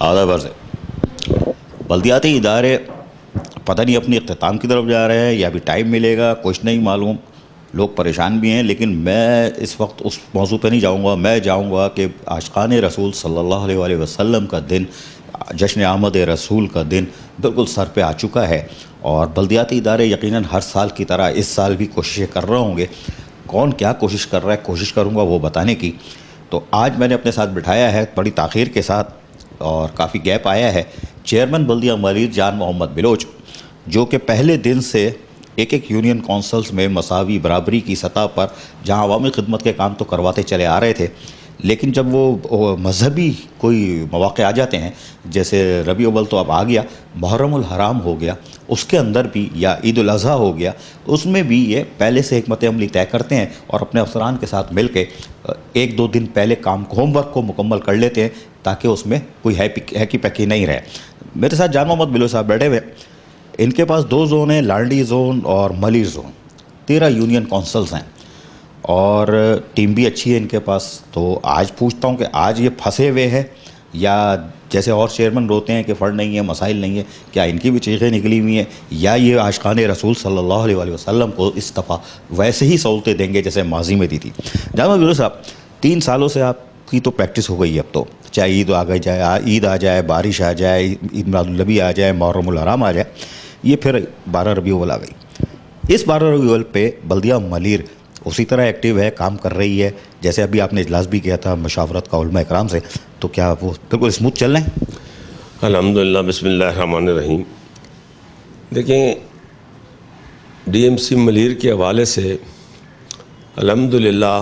آدھا برس بلدیاتی ادارے پتہ نہیں اپنی اختتام کی طرف جا رہے ہیں یا بھی ٹائم ملے گا کچھ نہیں معلوم. لوگ پریشان بھی ہیں، لیکن میں اس وقت اس موضوع پہ نہیں جاؤں گا. میں جاؤں گا کہ عاشقان رسول صلی اللہ علیہ وآلہ وسلم کا دن، جشن آمد رسول کا دن بالکل سر پہ آ چکا ہے، اور بلدیاتی ادارے یقیناً ہر سال کی طرح اس سال بھی کوششیں کر رہے ہوں گے. کون کیا کوشش کر رہا ہے کوشش کروں گا وہ بتانے کی. تو آج میں نے اپنے ساتھ بٹھایا ہے بڑی تاخیر کے ساتھ اور کافی گیپ آیا ہے چیئرمین بلدیہ ملیر جان محمد بلوچ، جو کہ پہلے دن سے ایک یونین کونسلز میں مساوی برابری کی سطح پر جہاں عوامی خدمت کے کام تو کرواتے چلے آ رہے تھے، لیکن جب وہ مذہبی کوئی مواقع آ جاتے ہیں، جیسے ربیع الاول تو اب آ گیا، محرم الحرام ہو گیا، اس کے اندر بھی، یا عید الاضحیٰ ہو گیا، اس میں بھی یہ پہلے سے حکمت عملی طے کرتے ہیں اور اپنے افسران کے ساتھ مل کے ایک دو دن پہلے ہوم ورک کو مکمل کر لیتے ہیں تاکہ اس میں کوئی ہیکی پیکی نہیں رہے. میرے ساتھ جان محمد بلوچ صاحب بیٹھے ہوئے. ان کے پاس 2 زون ہیں، لانڈی زون اور ملیر زون. 13 یونین کونسلز ہیں اور ٹیم بھی اچھی ہے ان کے پاس. تو آج پوچھتا ہوں کہ آج یہ پھنسے ہوئے ہیں یا جیسے اور چیئرمین روتے ہیں کہ فنڈ نہیں ہے، مسائل نہیں ہے، کیا ان کی بھی چیخیں نکلی ہوئی ہیں، یا یہ عاشقان رسول صلی اللہ علیہ وآلہ وسلم کو اس دفعہ ویسے ہی سہولتیں دیں گے جیسے ماضی میں دی تھی؟ جامع بلوچ صاحب، 3 سالوں سے آپ کی تو پریکٹس ہو گئی ہے اب تو، چاہے عید آ جائے، بارش آ جائے، عید میلاد النبی آ جائے، محرم الحرام آ جائے، یہ پھر 12 ربیع الاول آ گئی. اس 12 ربیع الاول پہ بلدیہ ملیر اسی طرح ایکٹیو ہے، کام کر رہی ہے، جیسے ابھی آپ نے اجلاس بھی کیا تھا مشاورت کا علماء اکرام سے، تو کیا وہ بالکل اسموتھ چل رہے ہیں؟ الحمدللہ، بسم اللہ الرحمن الرحیم. دیکھیں، ڈی ایم سی ملیر کے حوالے سے الحمدللہ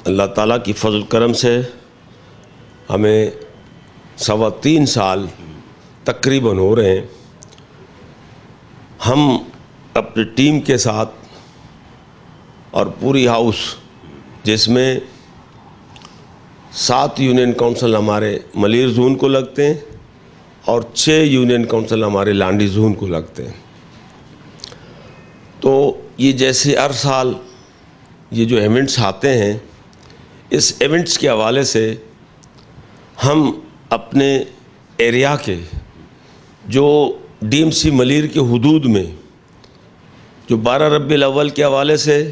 اللہ تعالیٰ کی فضل کرم سے ہمیں 3.25 سال تقریباً ہو رہے ہیں. ہم اپنی ٹیم کے ساتھ اور پوری ہاؤس، جس میں 7 یونین کونسل ہمارے ملیر زون کو لگتے ہیں اور 6 یونین کونسل ہمارے لانڈی زون کو لگتے ہیں. تو یہ جیسے ہر سال یہ جو ایونٹس آتے ہیں، اس ایونٹس کے حوالے سے ہم اپنے ایریا کے جو ڈی ایم سی ملیر کے حدود میں جو 12 ربیع الاول کے حوالے سے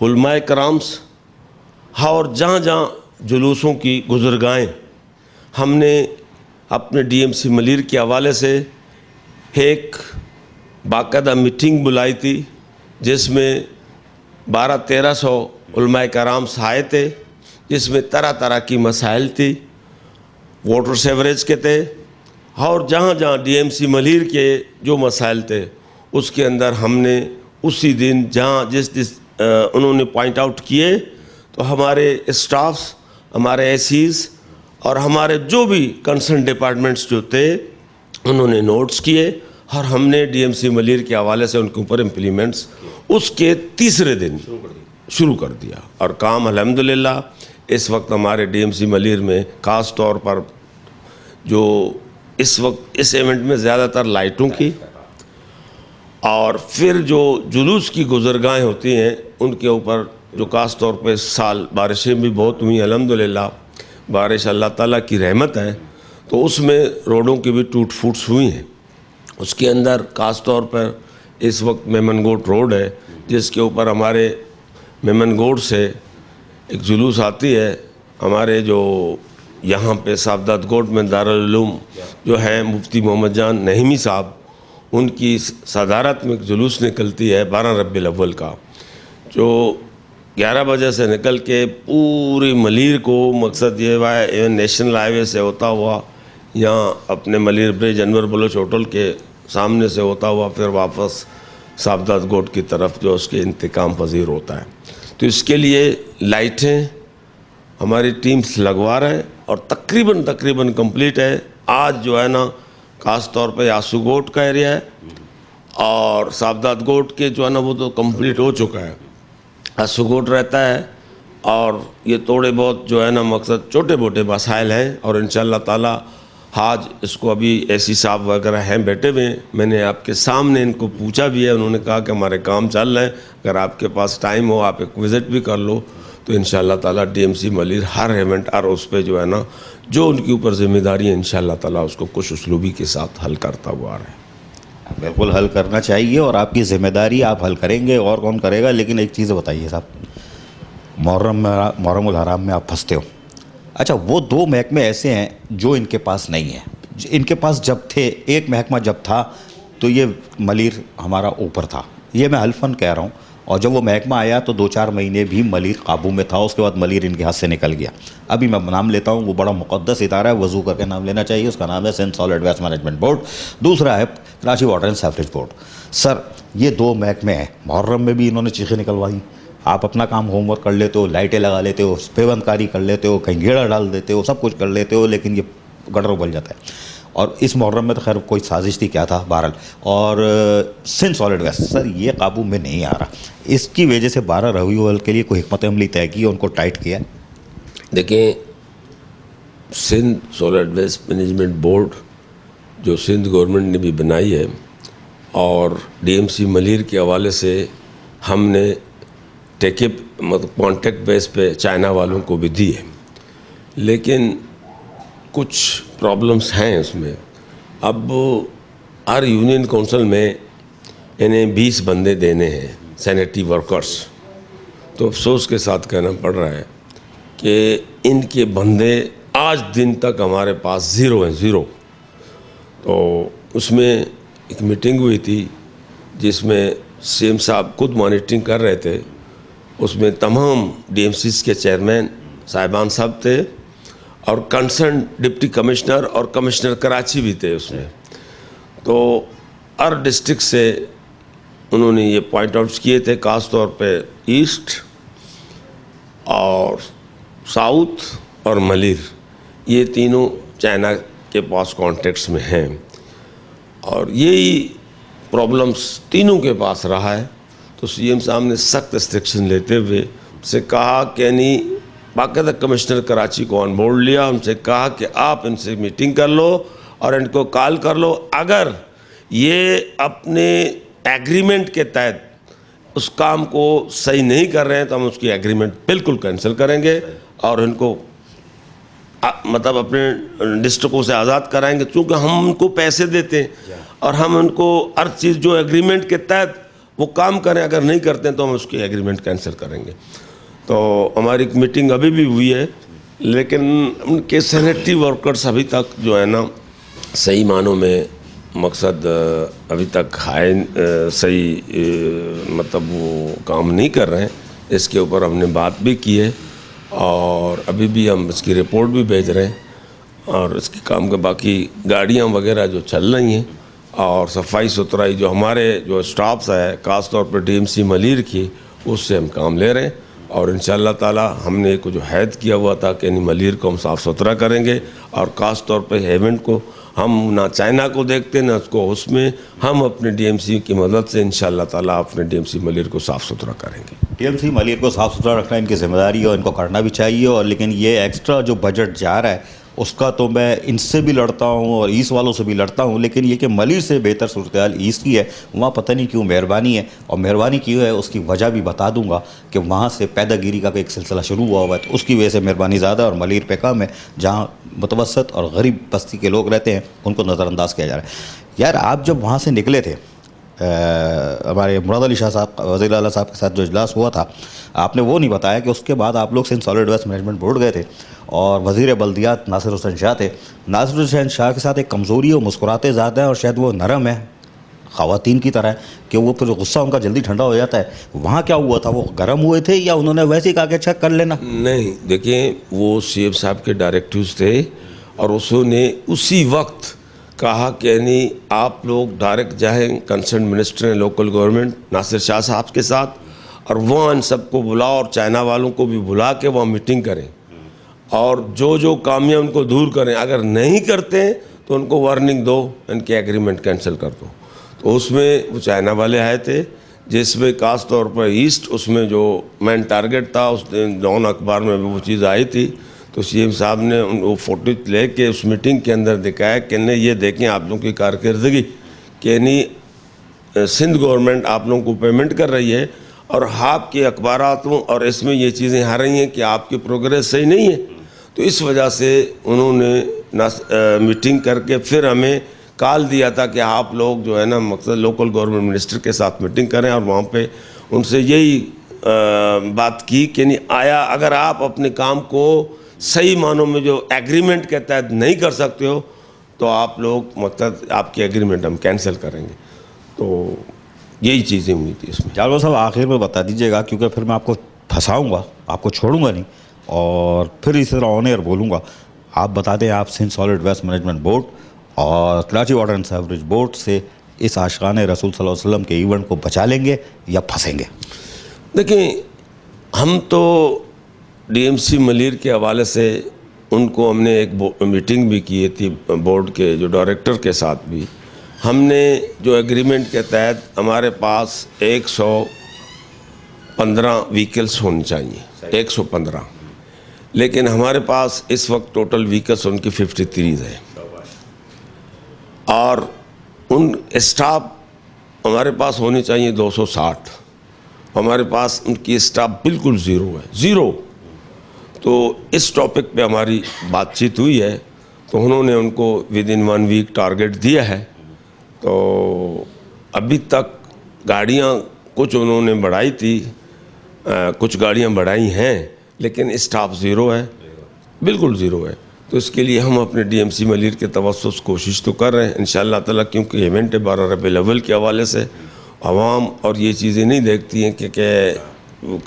علماء کرامس اور جہاں جہاں جلوسوں کی گزرگاہیں، ہم نے اپنے ڈی ایم سی ملیر کے حوالے سے ایک باقاعدہ میٹنگ بلائی تھی، جس میں 1200-1300 علماء کرامس آئے تھے، جس میں طرح طرح کی مسائل تھی، واٹر سیوریج کے تھے، اور جہاں جہاں ڈی ایم سی ملیر کے جو مسائل تھے اس کے اندر ہم نے اسی دن جہاں جس انہوں نے پوائنٹ آؤٹ کیے، تو ہمارے اسٹافس، ہمارے ایسیز اور ہمارے جو بھی کنسرن ڈپارٹمنٹس جو تھے انہوں نے نوٹس کیے، اور ہم نے ڈی ایم سی ملیر کے حوالے سے ان کے اوپر امپلیمنٹس اس کے تیسرے دن شروع کر دیا. اور کام الحمدللہ اس وقت ہمارے ڈی ایم سی ملیر میں خاص طور پر جو اس وقت اس ایونٹ میں زیادہ تر لائٹوں کی اور پھر جو جلوس کی گزرگاہیں ہوتی ہیں ان کے اوپر جو خاص طور پہ اس سال بارشیں بھی بہت ہوئی، الحمدللہ بارش اللہ تعالیٰ کی رحمت ہے، تو اس میں روڈوں کی بھی ٹوٹ پھوٹس ہوئی ہیں. اس کے اندر خاص طور پر اس وقت میمن گوٹ روڈ ہے، جس کے اوپر ہمارے میمن گوٹ سے ایک جلوس آتی ہے. ہمارے جو یہاں پہ سعادت گوٹ میں دارالعلوم جو ہے مفتی محمد جان نہیمی صاحب، ان کی صدارت میں ایک جلوس نکلتی ہے 12 ربیع الاول کا، جو 11 بجے سے نکل کے پوری ملیر کو، مقصد یہ ہے نیشنل ہائی وے سے ہوتا ہوا یہاں اپنے ملیر برج انور بلوچ ہوٹل کے سامنے سے ہوتا ہوا پھر واپس سعادت گوٹ کی طرف جو اس کے انتقام پذیر ہوتا ہے. تو اس کے لیے لائٹیں ہماری ٹیمز لگوا رہے ہیں اور تقریباً کمپلیٹ ہے. آج جو ہے نا خاص طور پہ یاسو گوٹ کا ایریا ہے اور سعادت گوٹ کے جو ہے نا وہ تو کمپلیٹ ہو چکا ہے. یاسو گوٹ رہتا ہے اور یہ تھوڑے بہت جو ہے نا مقصد چھوٹے موٹے مسائل ہیں، اور انشاءاللہ تعالی آج اس کو ابھی ایسی صاحب وغیرہ ہیں بیٹھے ہوئے ہیں، میں نے آپ کے سامنے ان کو پوچھا بھی ہے، انہوں نے کہا کہ ہمارے کام چل رہے ہیں، اگر آپ کے پاس ٹائم ہو آپ ایک وزٹ بھی کر لو. تو انشاءاللہ تعالی ڈی ایم سی ملیر ہر ایونٹ اور اس پہ جو ہے نا جو ان کے اوپر ذمہ داری ہے انشاءاللہ تعالیٰ اس کو کچھ اسلوبی کے ساتھ حل کرتا ہوا آ رہا ہے۔ بالکل حل کرنا چاہیے، اور آپ کی ذمہ داری آپ حل کریں گے، اور کون کرے گا؟ لیکن ایک چیز بتائیے صاحب، محرم الحرام میں آپ پھنستے ہو، اچھا وہ 2 محکمے ایسے ہیں جو ان کے پاس نہیں ہیں، ان کے پاس جب تھے، ایک محکمہ جب تھا تو یہ ملیر ہمارا اوپر تھا، یہ میں حلفاً کہہ رہا ہوں، اور جب وہ محکمہ آیا تو 2-4 مہینے بھی ملیر قابو میں تھا، اس کے بعد ملیر ان کے ہاتھ سے نکل گیا۔ ابھی میں نام لیتا ہوں، وہ بڑا مقدس ادارہ ہے، وضو کر کے نام لینا چاہیے، اس کا نام ہے Sindh salt waste management board, دوسرا ہے Karachi water and sewerage board. Sir یہ 2 محکمے ہیں، محرم میں بھی انہوں نے چیخیں نکلوائی، آپ اپنا کام ہوم ورک کر لیتے ہو، لائٹیں لگا لیتے ہو، پیوند کاری کر لیتے ہو، کہیں گیڑا ڈال دیتے ہو، سب کچھ کر لیتے ہو، لیکن یہ گڑر ابل جاتا ہے۔ اور اس محرم میں تو خیر کوئی سازش تھی، کیا تھا بہرحال، اور سندھ سالٹ ویسٹ سر یہ قابو میں نہیں آ رہا، اس کی وجہ سے 12 ربیع الاول کے لیے کوئی حکمت عملی طے کی، ان کو ٹائٹ کیا؟ دیکھیں، Sindh salt waste management board جو سندھ گورنمنٹ نے بھی بنائی ہے، اور ڈی ایم سی ملیر کے حوالے سے ہم نے مطلب کانٹیکٹ بیس پہ چائنا والوں کو بھی دی ہے، لیکن کچھ پرابلمس ہیں اس میں۔ اب ہر یونین کونسل میں انہیں 20 بندے دینے ہیں سینیٹری ورکرز، تو افسوس کے ساتھ کہنا پڑ رہا ہے کہ ان کے بندے آج دن تک ہمارے پاس 0 ہیں، 0۔ تو اس میں ایک میٹنگ ہوئی تھی جس میں سی ایم صاحب خود مانیٹرنگ کر رہے تھے، اس میں تمام ڈی ایم سیز کے چیئرمین صاحبان صاحب تھے، اور کنسرن ڈپٹی کمشنر اور کمشنر کراچی بھی تھے اس میں۔ تو ہر ڈسٹرکٹ سے انہوں نے یہ پوائنٹ آؤٹس کیے تھے، خاص طور پہ ایسٹ اور ساؤتھ اور ملیر، یہ تینوں چائنا کے پاس کانٹیکٹس میں ہیں، اور یہی پرابلمس تینوں کے پاس رہا ہے۔ تو سی ایم صاحب نے سخت ریسٹرکشن لیتے ہوئے سے کہا کہ نہیں، باقاعدہ کمشنر کراچی کو آن بورڈ لیا، ان سے کہا کہ آپ ان سے میٹنگ کر لو اور ان کو کال کر لو، اگر یہ اپنے ایگریمنٹ کے تحت اس کام کو صحیح نہیں کر رہے ہیں تو ہم اس کی ایگریمنٹ بالکل کینسل کریں گے، اور ان کو مطلب اپنے ڈسٹرکوں سے آزاد کرائیں گے، چونکہ ہم ان کو پیسے دیتے ہیں اور ہم ان کو ہر چیز جو ایگریمنٹ کے تحت وہ کام کریں، اگر نہیں کرتے ہیں تو ہم اس کی ایگریمنٹ کینسل کریں گے۔ تو ہماری ایک میٹنگ ابھی بھی ہوئی ہے، لیکن ان کے سینیٹری ورکرز ابھی تک جو ہے نا صحیح معنوں میں مقصد ابھی تک صحیح مطلب وہ کام نہیں کر رہے ہیں، اس کے اوپر ہم نے بات بھی کی ہے، اور ابھی بھی ہم اس کی رپورٹ بھی بھیج رہے ہیں، اور اس کے کام کے باقی گاڑیاں وغیرہ جو چل رہی ہیں، اور صفائی ستھرائی جو ہمارے جو اسٹافس ہے خاص طور پر ڈی ایم سی ملیر کی، اس سے ہم کام لے رہے ہیں، اور انشاءاللہ تعالی ہم نے جو عہد کیا ہوا تھا کہ ملیر کو ہم صاف ستھرا کریں گے، اور خاص طور پہ ایونٹ کو ہم نہ چائنا کو دیکھتے نہ اس کو، اس میں ہم اپنے ڈی ایم سی کی مدد سے انشاءاللہ تعالی اپنے ڈی ایم سی ملیر کو صاف ستھرا کریں گے۔ ڈی ایم سی ملیر کو صاف ستھرا رکھنا ان کی ذمہ داری ہے، اور ان کو کرنا بھی چاہیے، اور لیکن یہ ایکسٹرا جو بجٹ جا رہا ہے اس کا تو میں ان سے بھی لڑتا ہوں اور ایسٹ والوں سے بھی لڑتا ہوں، لیکن یہ کہ ملیر سے بہتر صورتحال ایسٹ کی ہے، وہاں پتہ نہیں کیوں مہربانی ہے، اور مہربانی کی ہے اس کی وجہ بھی بتا دوں گا کہ وہاں سے پیدا گیری کا ایک سلسلہ شروع ہوا ہے، تو اس کی وجہ سے مہربانی زیادہ اور ملیر پہ کم ہے، جہاں متوسط اور غریب بستی کے لوگ رہتے ہیں ان کو نظر انداز کیا جا رہا ہے۔ یار آپ جب وہاں سے نکلے تھے، ہمارے مراد علی شاہ صاحب وزیر اعلیٰ صاحب کے ساتھ جو اجلاس ہوا تھا، آپ نے وہ نہیں بتایا کہ اس کے بعد آپ لوگ Sindh salt waste management board گئے تھے، اور وزیر بلدیات ناصر حسین شاہ تھے۔ ناصر حسین شاہ کے ساتھ ایک کمزوری اور مسکراتے زیادہ ہیں، اور شاید وہ نرم ہے خواتین کی طرح ہے کہ وہ پھر غصہ ان کا جلدی ٹھنڈا ہو جاتا ہے۔ وہاں کیا ہوا تھا؟ وہ گرم ہوئے تھے یا انہوں نے ویسے ہی کہا کہ اچھا کر لینا؟ نہیں، دیکھیں وہ سی ایم صاحب کے ڈائریکٹیوز تھے، اور انہوں نے اسی وقت کہا کہ نہیں آپ لوگ ڈائریکٹ جائیں کنسرن منسٹر لوکل گورنمنٹ ناصر شاہ صاحب کے ساتھ، اور وہاں ان سب کو بلاؤ، اور چائنا والوں کو بھی بلا کے وہاں میٹنگ کریں، اور جو کامیاں ان کو دور کریں، اگر نہیں کرتے ہیں تو ان کو وارننگ دو، ان کے ایگریمنٹ کینسل کر دو۔ تو اس میں وہ چائنا والے آئے تھے، جس میں خاص طور پر ایسٹ، اس میں جو مین ٹارگٹ تھا، اس ڈاؤن اخبار میں بھی وہ چیز آئی تھی، تو سی ایم صاحب نے وہ فوٹو لے کے اس میٹنگ کے اندر دکھایا کہ نہیں یہ دیکھیں آپ لوگوں کی کارکردگی، کہ نہیں سندھ گورنمنٹ آپ لوگوں کو پیمنٹ کر رہی ہے، اور آپ کے اخباراتوں اور اس میں یہ چیزیں آ رہی ہیں کہ آپ کی پروگریس صحیح نہیں ہے۔ تو اس وجہ سے انہوں نے میٹنگ کر کے پھر ہمیں کال دیا تھا کہ آپ لوگ جو ہے نا مقصد لوکل گورنمنٹ منسٹر کے ساتھ میٹنگ کریں، اور وہاں پہ ان سے یہی بات کی کہ نہیں آیا اگر آپ اپنے کام کو صحیح معنوں میں جو ایگریمنٹ کے تحت نہیں کر سکتے ہو تو آپ لوگ مقصد آپ کی ایگریمنٹ ہم کینسل کریں گے. تو یہی چیزیں ہوئی تھی اس میں. جاوید صاحب آخر میں بتا دیجیے گا، کیونکہ پھر میں آپ کو پھنساؤں گا، آپ کو چھوڑوں گا نہیں، اور پھر اسی طرح آن ایئر بولوں گا. آپ بتا دیں آپ Sindh solid waste management board اور Karachi water and sewerage board سے اس عاشقان رسول صلی اللہ علیہ وسلم کے ایونٹ کو بچا لیں گے یا پھنسیں گے؟ دیکھیں، ہم تو ڈی ایم سی ملیر کے حوالے سے ان کو ہم نے ایک میٹنگ بھی کی تھی بورڈ کے جو ڈائریکٹر کے ساتھ بھی. ہم نے جو ایگریمنٹ کے تحت ہمارے پاس 115 وہیکلس ہونی چاہیے، 115، لیکن ہمارے پاس اس وقت ٹوٹل وہیکلس ان کی 53 ہیں، اور ان اسٹاف ہمارے پاس ہونی چاہیے 260. ہمارے پاس ان کی اسٹاف بالکل زیرو ہے، زیرو. تو اس ٹاپک پہ ہماری بات چیت ہوئی ہے، تو انہوں نے ان کو ود ان 1 ویک ٹارگٹ دیا ہے. تو ابھی تک گاڑیاں کچھ انہوں نے بڑھائی تھی، کچھ گاڑیاں بڑھائی ہیں، لیکن اسٹاف زیرو ہے، بالکل زیرو ہے. تو اس کے لیے ہم اپنے ڈی ایم سی ملیر کے توسط سے کوشش تو کر رہے ہیں انشاءاللہ تعالیٰ، کیونکہ ایونٹ 12 ربیع الاول کے حوالے سے عوام اور یہ چیزیں نہیں دیکھتی ہیں کہ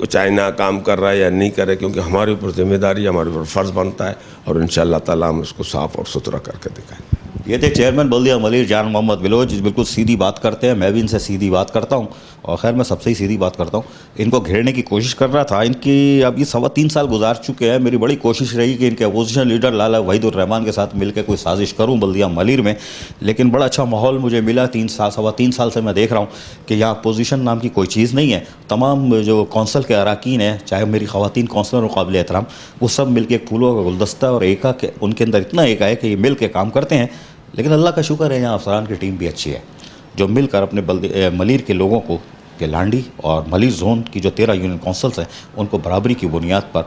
چائنا کام کر رہا ہے یا نہیں کر رہا ہے، کیونکہ ہمارے اوپر ذمہ داری ہے، ہمارے اوپر فرض بنتا ہے، اور انشاءاللہ تعالیٰ ہم اس کو صاف اور ستھرا کر کے دکھائیں. یہ تھے چیئرمین بلدیہ ملیر جان محمد بلوچ. بالکل سیدھی بات کرتے ہیں، میں بھی ان سے سیدھی بات کرتا ہوں، اور خیر میں سب سے ہی سیدھی بات کرتا ہوں. ان کو گھیرنے کی کوشش کر رہا تھا، ان کی اب یہ 3.25 سال گزار چکے ہیں. میری بڑی کوشش رہی کہ ان کے اپوزیشن لیڈر لالا وحید الرحمان کے ساتھ مل کے کوئی سازش کروں بلدیہ ملیر میں، لیکن بڑا اچھا ماحول مجھے ملا. 3.25 سال سے میں دیکھ رہا ہوں کہ یہاں اپوزیشن نام کی کوئی چیز نہیں ہے. تمام جو کونسل کے اراکین ہیں، چاہے میری خواتین کونسلر قابل احترام، وہ سب مل کے ایک پھولوں کا گلدستہ اور ایکا کہ ان کے اندر اتنا ایکا ہے کہ یہ مل کے کام کرتے ہیں. لیکن اللہ کا شکر ہے یہاں افسران کی ٹیم بھی اچھی ہے جو مل کر اپنے ملیر کے لوگوں کو کہ لانڈی اور ملیر زون کی جو 13 یونین کونسلز ہیں ان کو برابری کی بنیاد پر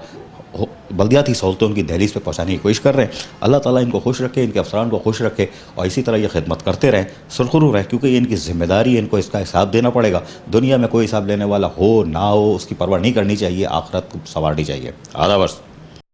بلدیاتی سہولتوں ان کی دہلیز پہ پہنچانے کی کوشش کر رہے ہیں. اللہ تعالیٰ ان کو خوش رکھے، ان کے افسران کو خوش رکھے، اور اسی طرح یہ خدمت کرتے رہیں، سرخرو رہیں، کیونکہ یہ ان کی ذمہ داری ہے، ان کو اس کا حساب دینا پڑے گا. دنیا میں کوئی حساب لینے والا ہو نہ ہو اس کی پرواہ نہیں کرنی چاہیے، آخرت کو سنوارنی چاہیے. آدھا برس.